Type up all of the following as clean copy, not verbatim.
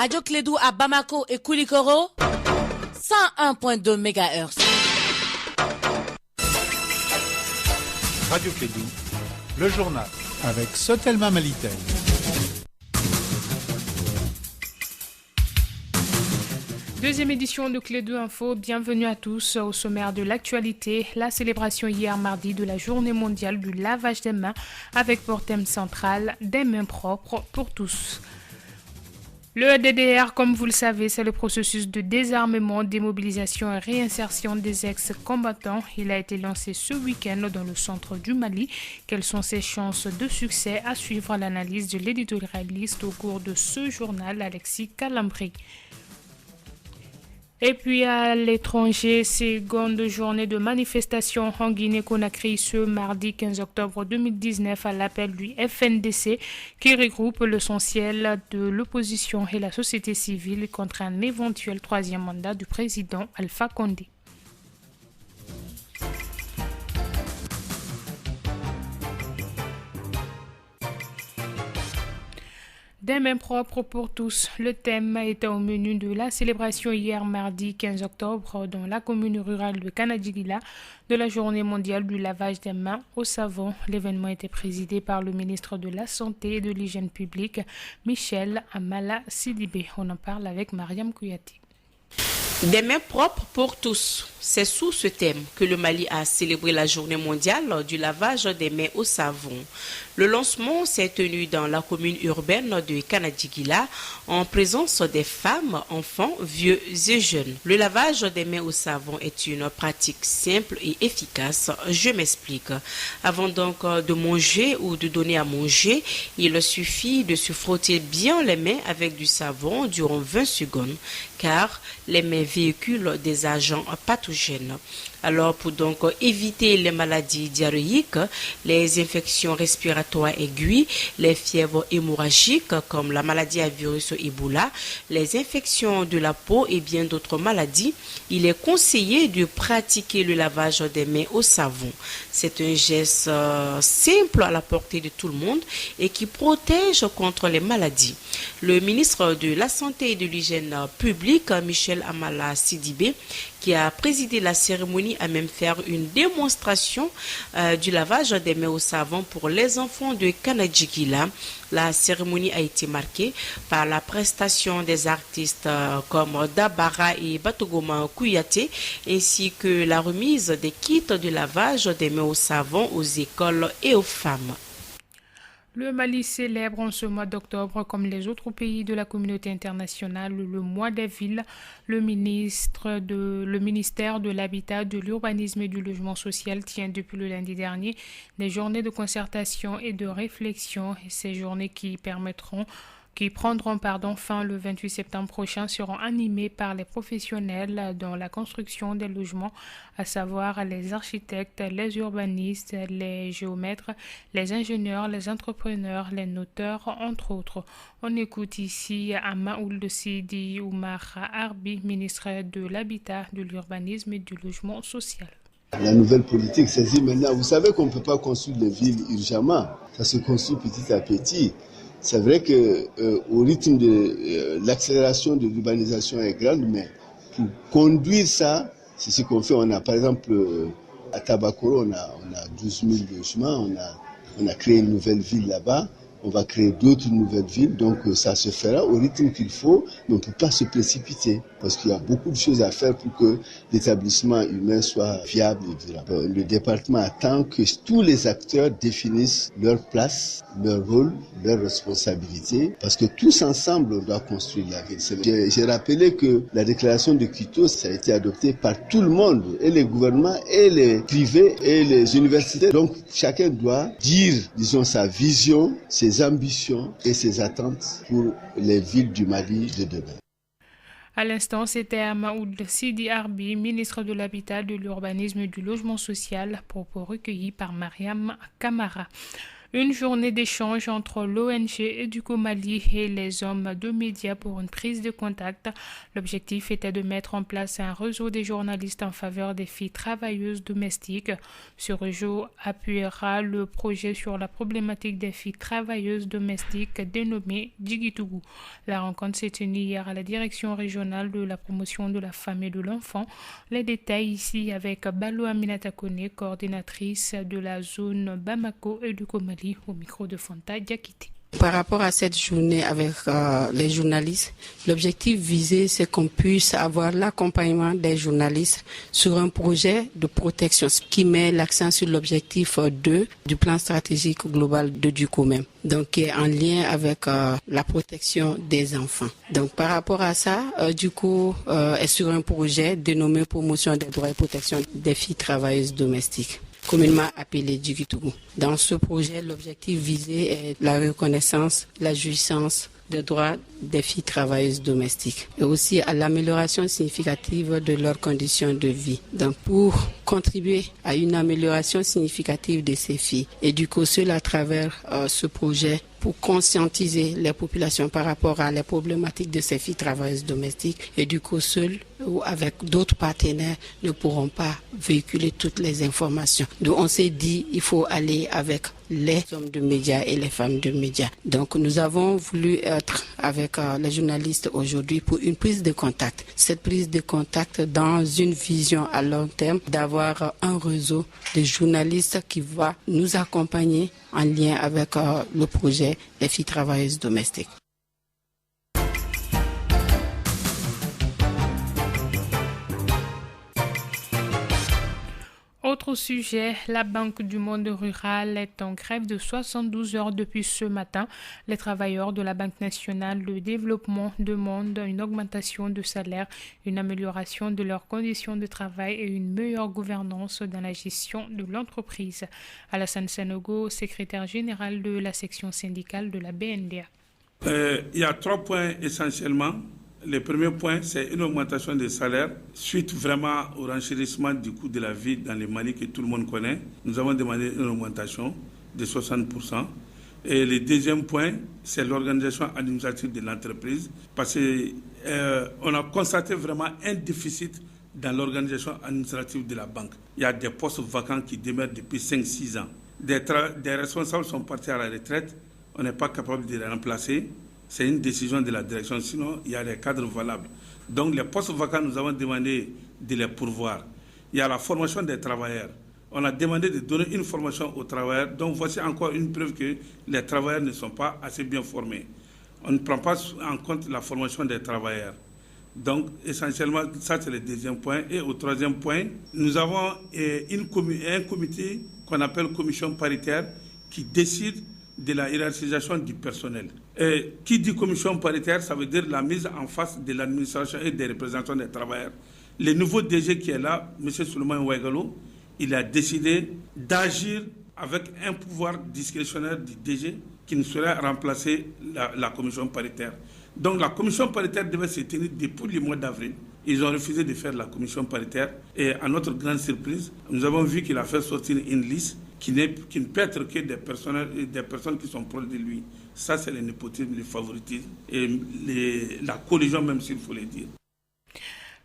Radio Clédou à Bamako et Koulikoro, 101.2 MHz. Radio Clédou, le journal avec Sotelma Malitel. Deuxième édition de Clédou Info, bienvenue à tous. Au sommaire de l'actualité, la célébration hier mardi de la journée mondiale du lavage des mains avec pour thème central des mains propres pour tous. Le DDR, comme vous le savez, c'est le processus de désarmement, démobilisation et réinsertion des ex-combattants. Il a été lancé ce week-end dans le centre du Mali. Quelles sont ses chances de succès? À suivre l'analyse de l'éditorialiste au cours de ce journal, Alexis Calambri. Et puis à l'étranger, seconde journée de manifestation en Guinée-Conakry ce mardi 15 octobre 2019 à l'appel du FNDC qui regroupe l'essentiel de l'opposition et la société civile contre un éventuel troisième mandat du président Alpha Condé. Des mains propres pour tous. Le thème était au menu de la célébration hier mardi 15 octobre dans la commune rurale de Kanadjigila de la journée mondiale du lavage des mains au savon. L'événement était présidé par le ministre de la Santé et de l'Hygiène publique, Michel Amala Sidibé. On en parle avec Mariam Kouyati. Des mains propres pour tous. C'est sous ce thème que le Mali a célébré la journée mondiale du lavage des mains au savon. Le lancement s'est tenu dans la commune urbaine de Kanadjigila en présence des femmes, enfants, vieux et jeunes. Le lavage des mains au savon est une pratique simple et efficace. Je m'explique. Avant donc de manger ou de donner à manger, il suffit de se frotter bien les mains avec du savon durant 20 secondes car les mains véhiculent des agents pathogènes. Alors, pour donc éviter les maladies diarrhéiques, les infections respiratoires aiguës, les fièvres hémorragiques comme la maladie à virus Ebola, les infections de la peau et bien d'autres maladies, il est conseillé de pratiquer le lavage des mains au savon. C'est un geste simple à la portée de tout le monde et qui protège contre les maladies. Le ministre de la Santé et de l'Hygiène publique, Michel Amala Sidibé, qui a présidé la cérémonie, a même fait une démonstration du lavage des mains au savon pour les enfants de Kanadjigila. La cérémonie a été marquée par la prestation des artistes comme Dabara et Batogoma Kouyaté, ainsi que la remise des kits de lavage des mains au savon aux écoles et aux femmes. Le Mali célèbre en ce mois d'octobre, comme les autres pays de la communauté internationale, le mois des villes. Le ministère de l'Habitat, de l'Urbanisme et du Logement social tient depuis le lundi dernier des journées de concertation et de réflexion. Et ces journées qui prendront fin le 28 septembre prochain seront animées par les professionnels dans la construction des logements, à savoir les architectes, les urbanistes, les géomètres, les ingénieurs, les entrepreneurs, les noteurs, entre autres. On écoute ici Amaould Sidi Oumar Arbi, ministre de l'Habitat, de l'Urbanisme et du Logement social. La nouvelle politique s'est dit maintenant, vous savez qu'on ne peut pas construire les villes urgemment, ça se construit petit à petit. C'est vrai que au rythme de l'accélération de l'urbanisation est grande, mais pour conduire ça, c'est ce qu'on fait. On a par exemple à Tabakoro, on a 12 000 logements, on a créé une nouvelle ville là-bas. On va créer d'autres nouvelles villes, donc ça se fera au rythme qu'il faut, mais on ne peut pas se précipiter parce qu'il y a beaucoup de choses à faire pour que l'établissement humain soit viable et durable. Le département attend que tous les acteurs définissent leur place, leur rôle, leurs responsabilités, parce que tous ensemble, on doit construire la ville. J'ai rappelé que la déclaration de Quito, ça a été adopté par tout le monde, et les gouvernements, et les privés, et les universités. Donc chacun doit dire, disons, sa vision, ses ambitions et ses attentes pour les villes du Mali de demain. À l'instant, c'était Amaould Sidi Arbi, ministre de l'Habitat, de l'Urbanisme et du Logement social, propos recueillis par Mariam Kamara. Une journée d'échange entre l'ONG Educo Mali et les hommes de médias pour une prise de contact. L'objectif était de mettre en place un réseau des journalistes en faveur des filles travailleuses domestiques. Ce réseau appuiera le projet sur la problématique des filles travailleuses domestiques dénommé Djigitougou. La rencontre s'est tenue hier à la direction régionale de la promotion de la femme et de l'enfant. Les détails ici avec Balo Aminata Kone, coordinatrice de la zone Bamako Educo Mali, au micro de Fanta Diakité. Par rapport à cette journée avec les journalistes, l'objectif visé, c'est qu'on puisse avoir l'accompagnement des journalistes sur un projet de protection qui met l'accent sur l'objectif 2 du plan stratégique global de DUCOMEM, donc qui est en lien avec la protection des enfants. Donc par rapport à ça, DUCO est sur un projet dénommé Promotion des droits et protection des filles travailleuses domestiques, communément appelé Djigitougou. Dans ce projet, l'objectif visé est la reconnaissance, la jouissance des droits des filles travailleuses domestiques et aussi à l'amélioration significative de leurs conditions de vie. Donc pour contribuer à une amélioration significative de ces filles, et du coup cela à travers ce projet pour conscientiser les populations par rapport à les problématiques de ces filles travailleuses domestiques, et du coup seuls ou avec d'autres partenaires ne pourront pas véhiculer toutes les informations. Donc on s'est dit il faut aller avec les hommes de médias et les femmes de médias. Donc nous avons voulu être avec les journalistes aujourd'hui pour une prise de contact. Cette prise de contact dans une vision à long terme d'avoir un réseau de journalistes qui va nous accompagner en lien avec le projet des filles travailleuses domestiques. Autre sujet, la Banque du monde rural est en grève de 72 heures depuis ce matin. Les travailleurs de la Banque nationale de développement demandent une augmentation de salaire, une amélioration de leurs conditions de travail et une meilleure gouvernance dans la gestion de l'entreprise. Alassane Sanogo, secrétaire général de la section syndicale de la BNDA. Il y a 3 points essentiellement. Le premier point, c'est une augmentation des salaires suite vraiment au renchérissement du coût de la vie dans le Mali que tout le monde connaît. Nous avons demandé une augmentation de 60%. Et le deuxième point, c'est l'organisation administrative de l'entreprise parce qu'on a constaté vraiment un déficit dans l'organisation administrative de la banque. Il y a des postes vacants qui demeurent depuis 5-6 ans. Des responsables sont partis à la retraite, on n'est pas capable de les remplacer. C'est une décision de la direction, sinon il y a des cadres valables. Donc les postes vacants, nous avons demandé de les pourvoir. Il y a la formation des travailleurs. On a demandé de donner une formation aux travailleurs. Donc voici encore une preuve que les travailleurs ne sont pas assez bien formés. On ne prend pas en compte la formation des travailleurs. Donc essentiellement, ça c'est le deuxième point. Et au troisième point, nous avons un comité qu'on appelle commission paritaire qui décide de la hiérarchisation du personnel. Et qui dit commission paritaire, ça veut dire la mise en face de l'administration et des représentants des travailleurs. Le nouveau DG qui est là, M. Souleymane Ouaigalo, il a décidé d'agir avec un pouvoir discrétionnaire du DG qui ne saurait remplacer la commission paritaire. Donc la commission paritaire devait se tenir depuis le mois d'avril. Ils ont refusé de faire la commission paritaire. Et à notre grande surprise, nous avons vu qu'il a fait sortir une liste qui ne peut être que des personnes qui sont proches de lui. Ça, c'est le népotisme, le favoritisme et la collusion, même s'il faut le dire.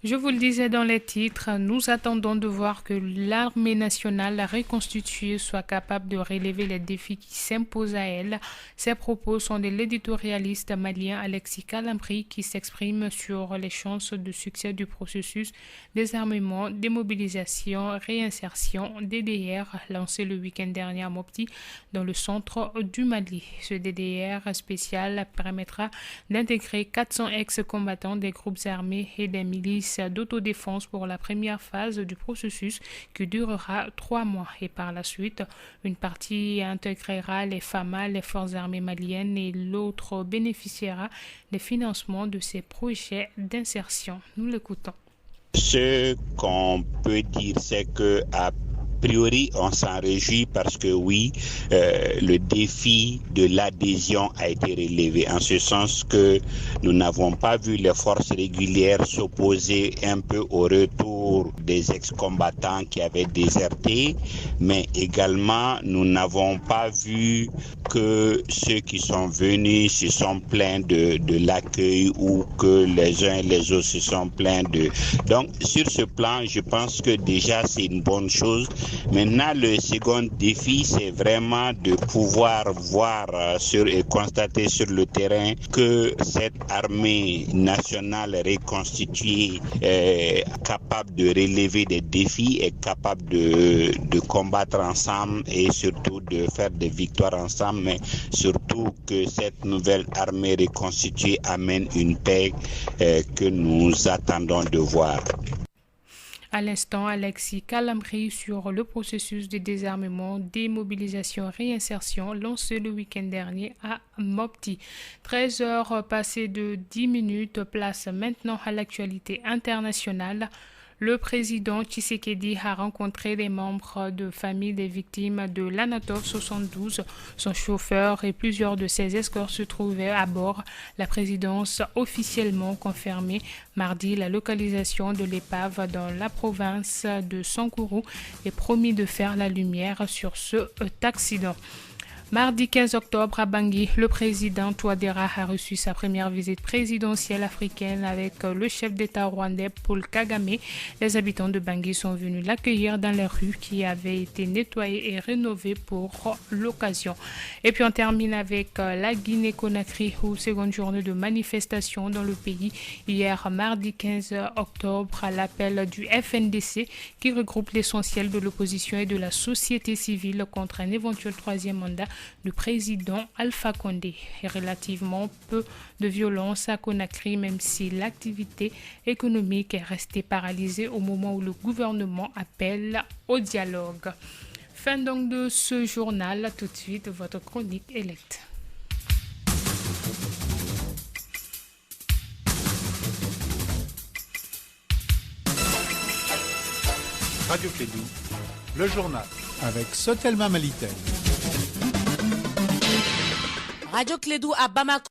Je vous le disais dans les titres, nous attendons de voir que l'armée nationale reconstituée soit capable de relever les défis qui s'imposent à elle. Ces propos sont de l'éditorialiste malien Alexis Kalambri qui s'exprime sur les chances de succès du processus désarmement, démobilisation, réinsertion DDR lancé le week-end dernier à Mopti dans le centre du Mali. Ce DDR spécial permettra d'intégrer 400 ex-combattants des groupes armés et des milices d'autodéfense pour la première phase du processus qui durera 3 mois et par la suite, une partie intégrera les FAMA, les forces armées maliennes et l'autre bénéficiera des financements de ces projets d'insertion. Nous l'écoutons. Ce qu'on peut dire, c'est que priori, on s'en réjouit parce que oui, le défi de l'adhésion a été relevé, en ce sens que nous n'avons pas vu les forces régulières s'opposer un peu au retour des ex-combattants qui avaient déserté, mais également nous n'avons pas vu que ceux qui sont venus se sont plaints de l'accueil ou que les uns et les autres se sont plaints de... Donc sur ce plan, je pense que déjà c'est une bonne chose. Maintenant, le second défi, c'est vraiment de pouvoir voir et constater sur le terrain que cette armée nationale reconstituée est capable de relever des défis, est capable de combattre ensemble et surtout de faire des victoires ensemble, mais surtout que cette nouvelle armée reconstituée amène une paix que nous attendons de voir. À l'instant, Alexis Calambri sur le processus de désarmement, démobilisation, réinsertion lancé le week-end dernier à Mopti. 13 heures passées de 10 minutes, place maintenant à l'actualité internationale. Le président Tshisekedi a rencontré les membres de famille des victimes de l'Anatov 72. Son chauffeur et plusieurs de ses escorts se trouvaient à bord. La présidence officiellement confirmé mardi la localisation de l'épave dans la province de Sankuru et promis de faire la lumière sur cet accident. Mardi 15 octobre à Bangui, le président Touadéra a reçu sa première visite présidentielle africaine avec le chef d'État rwandais Paul Kagame. Les habitants de Bangui sont venus l'accueillir dans les rues qui avaient été nettoyées et rénovées pour l'occasion. Et puis on termine avec la Guinée-Conakry, où seconde journée de manifestation dans le pays. Hier, mardi 15 octobre, à l'appel du FNDC qui regroupe l'essentiel de l'opposition et de la société civile contre un éventuel troisième mandat du président Alpha Condé. Et relativement peu de violence à Conakry, même si l'activité économique est restée paralysée au moment où le gouvernement appelle au dialogue. Fin donc de ce journal. Tout de suite, votre chronique électe. Radio Clédou, le journal avec Sotelma Malitel. Radio Clédou à Bamako.